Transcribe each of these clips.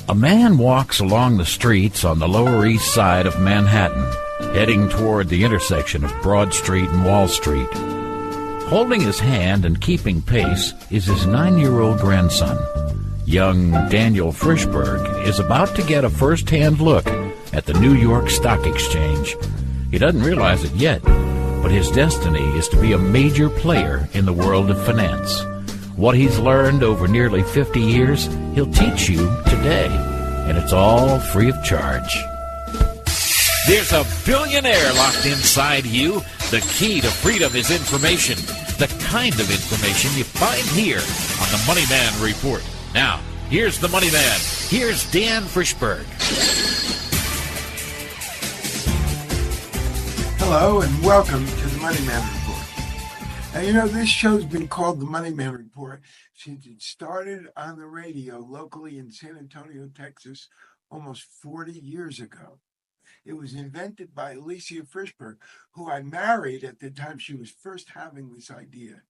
A man walks along the streets on the Lower East Side of Manhattan, heading toward the intersection of Broad Street and Wall Street. Holding his hand and keeping pace is his 9-year-old grandson. Young Daniel Frischberg is about to get a first-hand look at the New York Stock Exchange. He doesn't realize it yet, but his destiny is to be a major player in the world of finance. What he's learned over nearly 50 years, he'll teach you today, and it's all free of charge. There's a billionaire locked inside you. The key to freedom is information, the kind of information you find here on the MoneyMan Report. Now, here's the MoneyMan. Here's Dan Frischberg. Hello, and welcome to the MoneyMan Report. Now, this show's been called the MoneyMan Report since it started on the radio locally in San Antonio, Texas, almost 40 years ago. It was invented by Alicia Frischberg, who I married at the time she was first having this idea.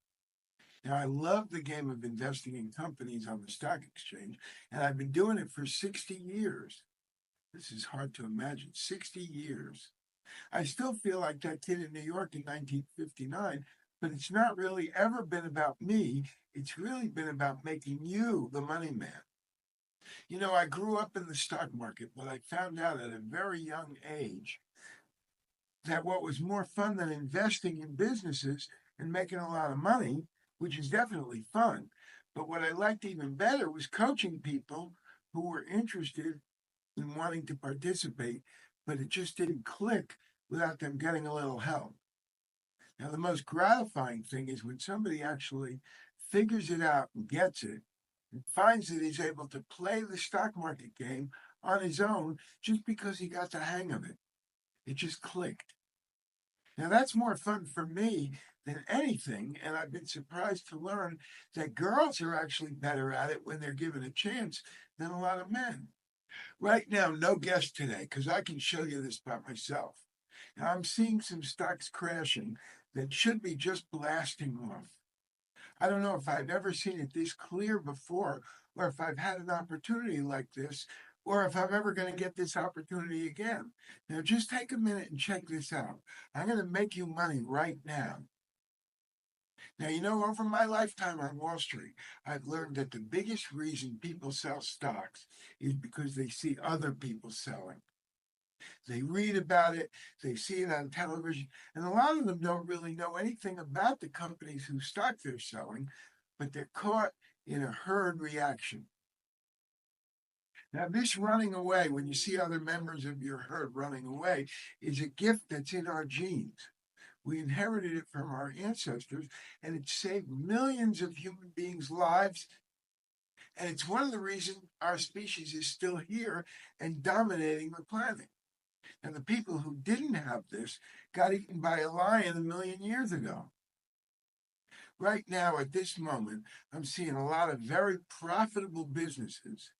Now, I love the game of investing in companies on the stock exchange, and I've been doing it for 60 years. This is hard to imagine, 60 years. I still feel like that kid in New York in 1959, but it's not really ever been about me. It's really been about making you the money man. I grew up in the stock market, but I found out at a very young age that what was more fun than investing in businesses and making a lot of money, which is definitely fun, but what I liked even better was coaching people who were interested in wanting to participate, but it just didn't click without them getting a little help. Now, the most gratifying thing is when somebody actually figures it out and gets it and finds that he's able to play the stock market game on his own just because he got the hang of it. It just clicked. Now, that's more fun for me than anything, and I've been surprised to learn that girls are actually better at it when they're given a chance than a lot of men. Right now, no guest today, because I can show you this by myself. Now, I'm seeing some stocks crashing that should be just blasting off. I don't know if I've ever seen it this clear before, or if I've had an opportunity like this, or if I'm ever going to get this opportunity again. Now, just take a minute and check this out. I'm going to make you money right now. Now, over my lifetime on Wall Street, I've learned that the biggest reason people sell stocks is because they see other people selling. They read about it, they see it on television, and a lot of them don't really know anything about the companies whose stock they're selling, but they're caught in a herd reaction. Now, this running away, when you see other members of your herd running away, is a gift that's in our genes. We inherited it from our ancestors, and it saved millions of human beings' lives. And it's one of the reasons our species is still here and dominating the planet. And the people who didn't have this got eaten by a lion 1,000,000 years ago. Right now, at this moment, I'm seeing a lot of very profitable businesses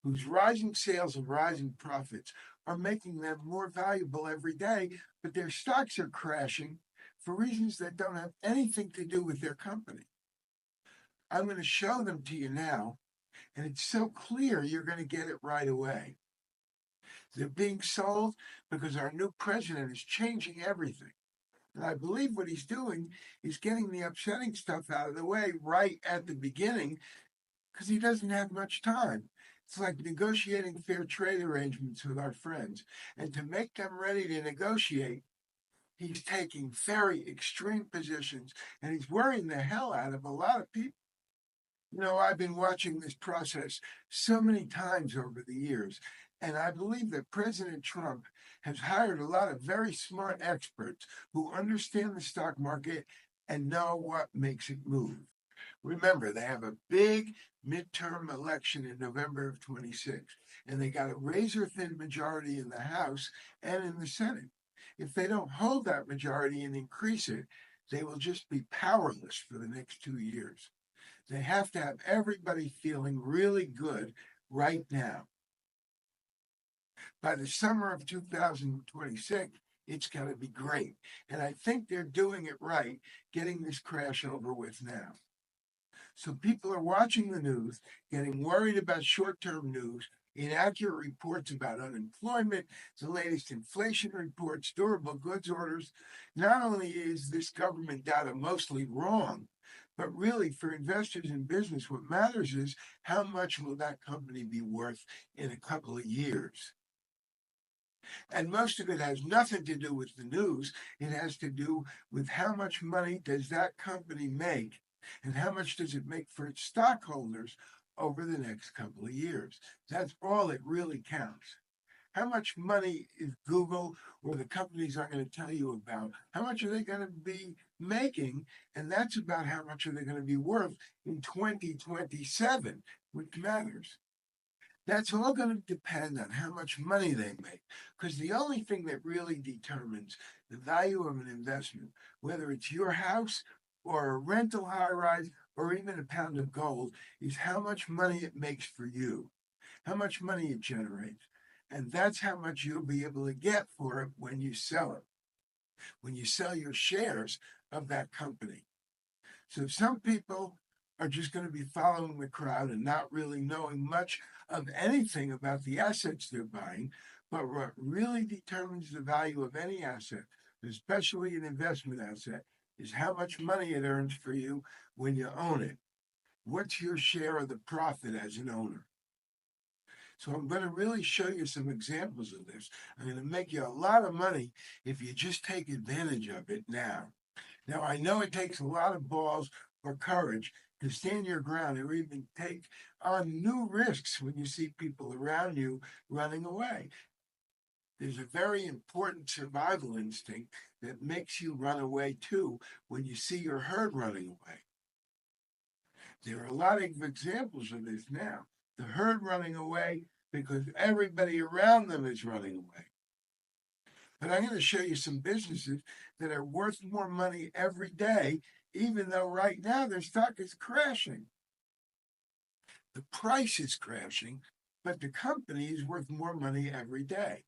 whose rising sales and rising profits are making them more valuable every day, but their stocks are crashing for reasons that don't have anything to do with their company. I'm going to show them to you now, and it's so clear you're going to get it right away. They're being sold because our new president is changing everything. And I believe what he's doing is getting the upsetting stuff out of the way right at the beginning because he doesn't have much time. It's like negotiating fair trade arrangements with our friends. And to make them ready to negotiate, he's taking very extreme positions and he's worrying the hell out of a lot of people. I've been watching this process so many times over the years, and I believe that President Trump has hired a lot of very smart experts who understand the stock market and know what makes it move. Remember, they have a big midterm election in November of 26, and they got a razor-thin majority in the House and in the Senate. If they don't hold that majority and increase it, they will just be powerless for the next 2 years. They have to have everybody feeling really good right now. By the summer of 2026, it's going to be great. And I think they're doing it right, getting this crash over with now. So people are watching the news, getting worried about short-term news. inaccurate reports about unemployment, the latest inflation reports, durable goods orders. Not only is this government data mostly wrong, but really for investors in business, what matters is how much will that company be worth in a couple of years. And most of it has nothing to do with the news. It has to do with how much money does that company make and how much does it make for its stockholders over the next couple of years. That's all it really counts. How much money is Google or the companies I'm going to tell you about? How much are they going to be making? And that's about how much are they going to be worth in 2027, which matters. That's all going to depend on how much money they make, because the only thing that really determines the value of an investment, whether it's your house or a rental high rise or even a pound of gold, is how much money it makes for you, how much money it generates. And that's how much you'll be able to get for it when you sell it, when you sell your shares of that company. So some people are just going to be following the crowd and not really knowing much of anything about the assets they're buying. But what really determines the value of any asset, especially an investment asset, is how much money it earns for you when you own it. What's your share of the profit as an owner? So I'm going to really show you some examples of this. I'm going to make you a lot of money if you just take advantage of it now. Now, I know it takes a lot of balls or courage to stand your ground or even take on new risks when you see people around you running away. There's a very important survival instinct that makes you run away too when you see your herd running away. There are a lot of examples of this now. The herd running away because everybody around them is running away. But I'm going to show you some businesses that are worth more money every day, even though right now their stock is crashing. The price is crashing, but the company is worth more money every day.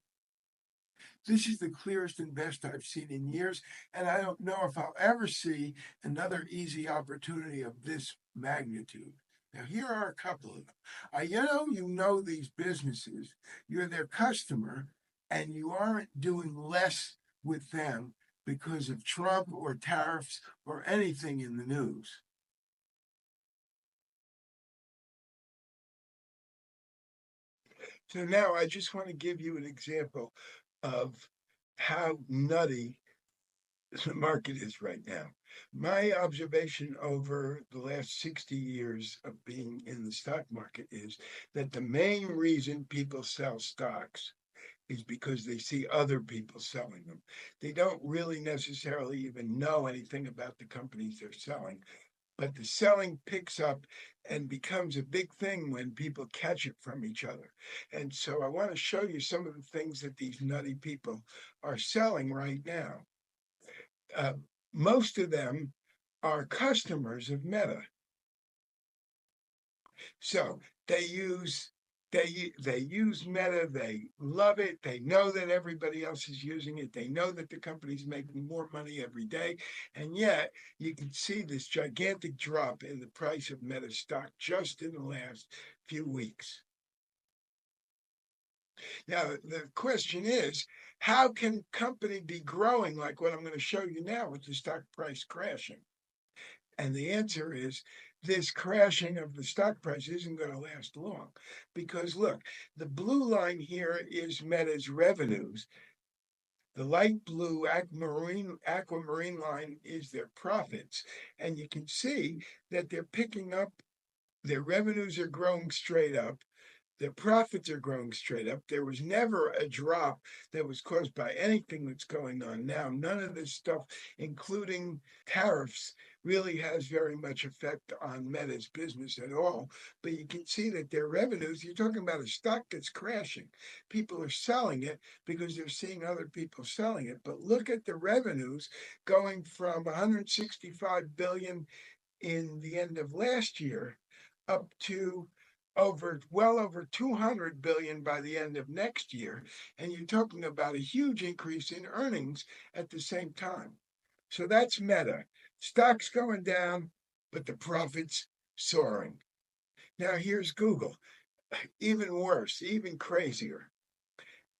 This is the clearest and best I've seen in years, and I don't know if I'll ever see another easy opportunity of this magnitude. Now, here are a couple of them. You know these businesses. You're their customer, and you aren't doing less with them because of Trump or tariffs or anything in the news. So now I just want to give you an example of how nutty the market is right now. My observation over the last 60 years of being in the stock market is that the main reason people sell stocks is because they see other people selling them. They don't really necessarily even know anything about the companies they're selling, but the selling picks up and becomes a big thing when people catch it from each other. And so I want to show you some of the things that these nutty people are selling right now. Most of them are customers of Meta. So they use Meta, they love it, they know that everybody else is using it, they know that the company's making more money every day, and yet you can see this gigantic drop in the price of Meta stock just in the last few weeks. Now, the question is, how can a company be growing like what I'm going to show you now with the stock price crashing? And the answer is this crashing of the stock price isn't going to last long. Because look, the blue line here is Meta's revenues. The light blue aquamarine line is their profits. And you can see that they're picking up, their revenues are growing straight up. Their profits are growing straight up. There was never a drop that was caused by anything that's going on now. None of this stuff, including tariffs, really has very much effect on Meta's business at all. But you can see that their revenues, you're talking about a stock that's crashing. People are selling it because they're seeing other people selling it. But look at the revenues going from 165 billion in the end of last year up to well over 200 billion by the end of next year. And you're talking about a huge increase in earnings at the same time. So that's Meta. Stocks going down, but the profits soaring. Now here's Google. even worse, even crazier.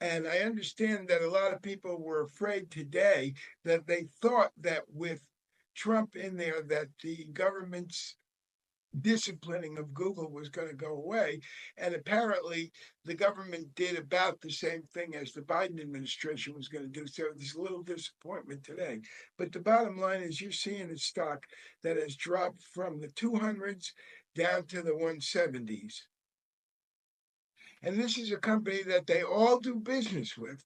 And I understand that a lot of people were afraid today that they thought that with Trump in there, that the government's disciplining of Google was going to go away. And apparently the government did about the same thing as the Biden administration was going to do. So there's a little disappointment today. But the bottom line is you're seeing a stock that has dropped from the 200s down to the 170s. And this is a company that they all do business with.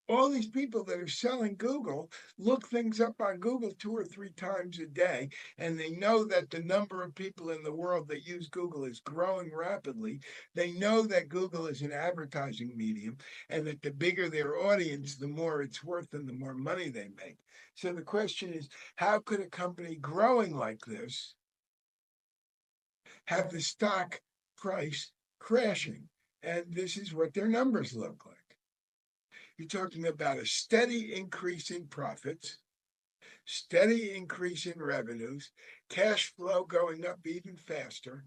All these people that are selling Google look things up on Google 2 or 3 times a day, and they know that the number of people in the world that use Google is growing rapidly. They know that Google is an advertising medium, and that the bigger their audience, the more it's worth and the more money they make. So the question is, how could a company growing like this have the stock price crashing? And this is what their numbers look like. You're talking about a steady increase in profits, steady increase in revenues, cash flow going up even faster.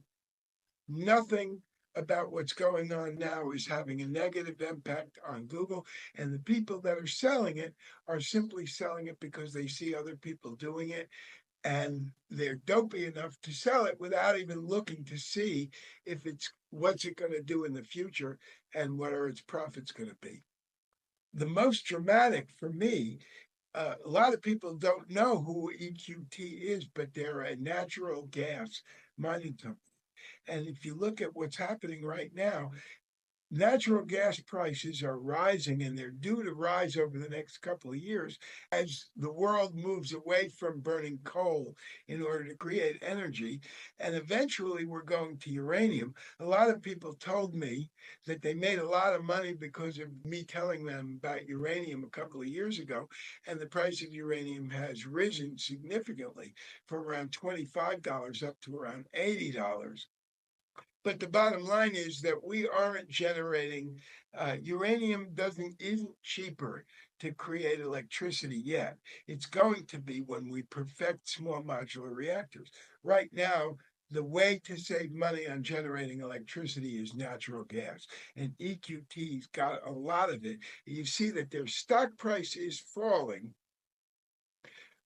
Nothing about what's going on now is having a negative impact on Google. And the people that are selling it are simply selling it because they see other people doing it. And they're dopey enough to sell it without even looking to see if it's what's it going to do in the future and what are its profits going to be. The most dramatic for me, a lot of people don't know who EQT is, but they're a natural gas mining company. And if you look at what's happening right now, natural gas prices are rising, and they're due to rise over the next couple of years as the world moves away from burning coal in order to create energy. And eventually we're going to uranium. A lot of people told me that they made a lot of money because of me telling them about uranium a couple of years ago. And the price of uranium has risen significantly from around $25 up to around $80. But the bottom line is that we aren't generating, uranium isn't cheaper to create electricity yet. It's going to be when we perfect small modular reactors. Right now, the way to save money on generating electricity is natural gas. And EQT's got a lot of it. You see that their stock price is falling.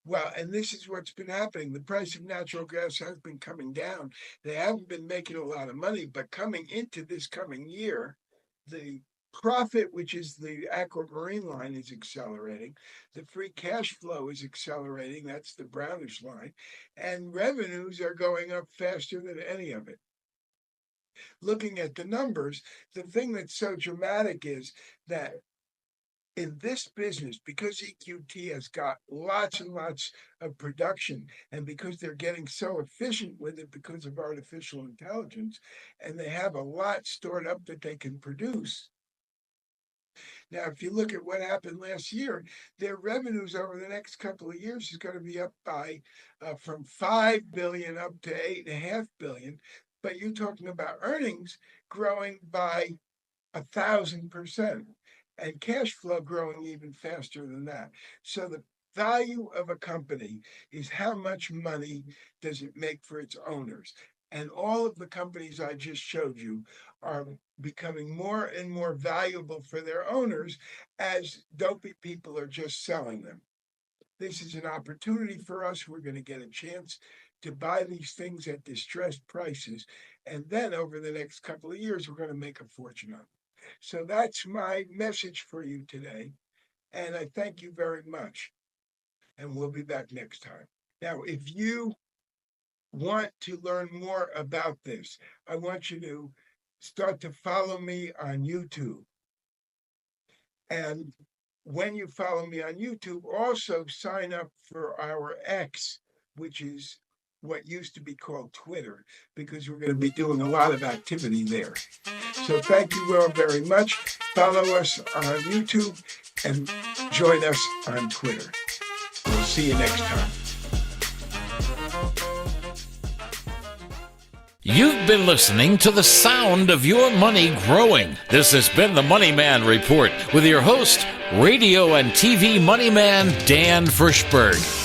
Well, and this is what's been happening. The price of natural gas has been coming down. They haven't been making a lot of money, but coming into this coming year, the profit, which is the aquamarine line, is accelerating. The free cash flow is accelerating. That's the brownish line. And revenues are going up faster than any of it. Looking at the numbers, the thing that's so dramatic is that in this business, because EQT has got lots and lots of production, and because they're getting so efficient with it because of artificial intelligence, and they have a lot stored up that they can produce. Now, if you look at what happened last year, their revenues over the next couple of years is going to be up by from $5 billion up to $8.5 billion. But you're talking about earnings growing by 1,000%. And cash flow growing even faster than that. So the value of a company is how much money does it make for its owners. And all of the companies I just showed you are becoming more and more valuable for their owners as dopey people are just selling them. This is an opportunity for us. We're going to get a chance to buy these things at distressed prices. And then over the next couple of years, we're going to make a fortune on them. So that's my message for you today. And I thank you very much. And we'll be back next time. Now, if you want to learn more about this, I want you to start to follow me on YouTube. And when you follow me on YouTube, also sign up for our X, which is what used to be called Twitter, because we're going to be doing a lot of activity there. So thank you all very much. Follow us on YouTube and join us on Twitter. We'll see you next time. You've been listening to the sound of your money growing. This has been the MoneyMan Report with your host, radio and TV money man Dan Frischberg.